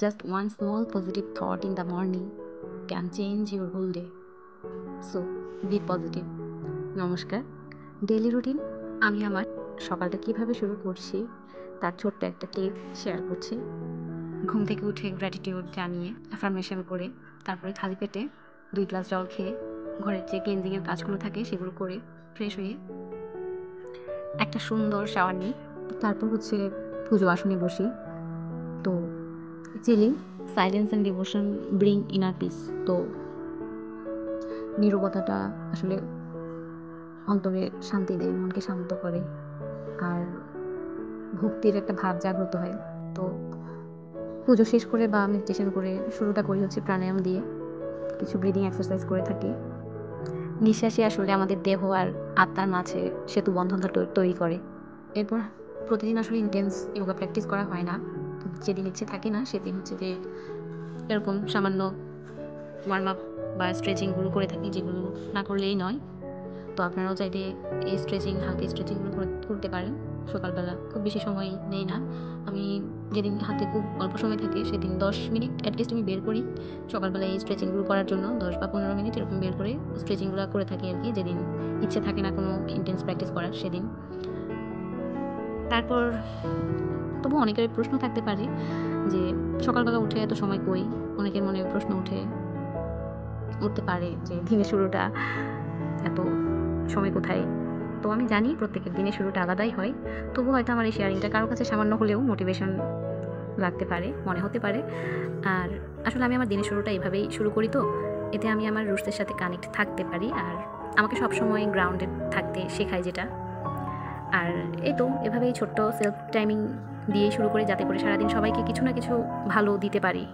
Just one small positive thought in the morning can change your whole day. So, be positive. নমস্কার। Daily routine আমি আমার সকালটা কিভাবে শুরু করছি তার ছোট্ট একটা টিপ শেয়ার করছি। ঘুম থেকে উঠে গ্র্যাটিটিউড জানিয়ে অ্যাফার্মেশন করে তারপরে খালি পেটে 2 গ্লাস জল খেয়ে ঘরের যে ক্লিনজিংয়ের কাজগুলো থাকে সেগুলো করে ফ্রেশ হয়ে একটা সুন্দর শাওয়ার নিই। তারপর পুজো আসনে বসি। তো chilling, silence and devotion bring inner piece. তো নীরবতাটা আসলে অন্তরে শান্তি দেয়, মনকে শান্ত করে আর ভক্তির একটা ভাব জাগ্রত হয়। তো পুজো শেষ করে বা মেডিটেশন করে শুরুটা করি প্রাণায়াম দিয়ে। কিছু ব্রিদিং এক্সারসাইজ করে থাকি। নিঃশ্বাসই আসলে আমাদের দেহ আর আত্মার মাঝে সেতু বন্ধনটা তৈরি করে। এরপর প্রতিদিন আসলে ইন্টেন্স যোগা প্র্যাকটিস করা হয় না। যেদিন ইচ্ছে থাকে না সেদিন যে এরকম সামান্য ওয়ার্ম আপ বা স্ট্রেচিংগুলো করে থাকি, যেগুলো না করলেই নয়। তো আপনারাও চাইলে এই হালকা স্ট্রেচিংগুলো করতে পারেন। সকালবেলা খুব বেশি সময় নেই না। আমি যেদিন হাতে খুব অল্প সময় থাকে সেদিন 10 মিনিট অ্যাটলিস্ট আমি বের করি সকালবেলা এই স্ট্রেচিংগুলো করার জন্য। 10 বা 15 মিনিট এরকম বের করে স্ট্রেচিংগুলো করে থাকি আর কি, যেদিন ইচ্ছে থাকে না কোনো ইন্টেন্স প্র্যাকটিস করার সেদিন। তারপর তবু অনেকের প্রশ্ন থাকতে পারে যে সকালবেলা উঠে এত সময় কই? অনেকের মনে প্রশ্ন উঠতে পারে যে দিনের শুরুটা এত সময় কোথায়? তো আমি জানি প্রত্যেকের দিনের শুরুটা আলাদাই হয়। তবু হয়তো আমার এই শেয়ারিংটা কারো কাছে সামান্য হলেও মোটিভেশন লাগতে পারে, মনে হতে পারে। আর আসলে আমি আমার দিনের শুরুটা এভাবেই শুরু করি। তো এতে আমি আমার রুটসের সাথে কানেক্ট থাকতে পারি আর আমাকে সবসময় গ্রাউন্ডেড থাকতে শেখায় যেটা। আর এই তো এভাবেই ছোট্ট সেলফ টাইমিং দিয়ে শুরু করি, যাতে করে সারাদিন সবাইকে কিছু না কিছু ভালো দিতে পারি।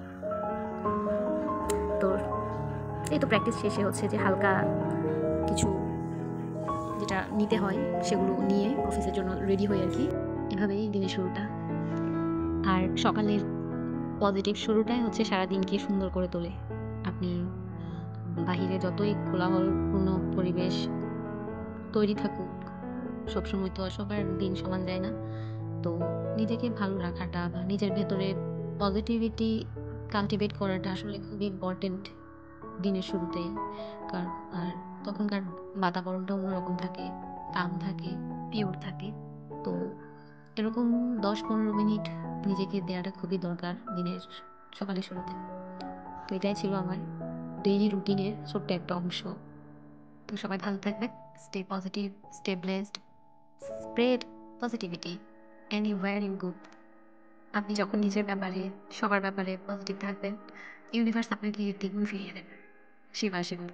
তো এই তো প্র্যাকটিস শেষে যে হালকা কিছু যেটা নিতে হয় সেগুলো নিয়ে অফিসের জন্য রেডি হই আর কি। এভাবেই দিনের শুরুটা। আর সকালের পজিটিভ শুরুটাই সারাদিনকে সুন্দর করে তোলে। আপনি বাহিরে যতই কোলাহলপূর্ণ পরিবেশ তৈরি থাকুক, সবসময় তো আর সবার দিন সমান যায় না। তো নিজেকে ভালো রাখাটা বা নিজের ভেতরে পজিটিভিটি কাল্টিভেট করাটা আসলে খুবই ইম্পর্টেন্ট দিনের শুরুতেই। আর তখনকার বাতাবরণটা অন্যরকম থাকে, কাম থাকে, পিওর থাকে। তো এরকম 10-15 মিনিট নিজেকে দেওয়াটা খুবই দরকার দিনের সকালের শুরুতে। তো এটাই ছিল আমার ডেইলি রুটিনের ছোট্ট একটা অংশ। তো সবাই ভালো থাকবেন, stay positive, stay blessed, spread positivity anywhere you go. আপনি যখন নিজের ব্যাপারে, সবার ব্যাপারে পজিটিভ থাকবেন, ইউনিভার্স আপনাকে দ্বিগুণ ফিরিয়ে দেবে। শিবা শিবা।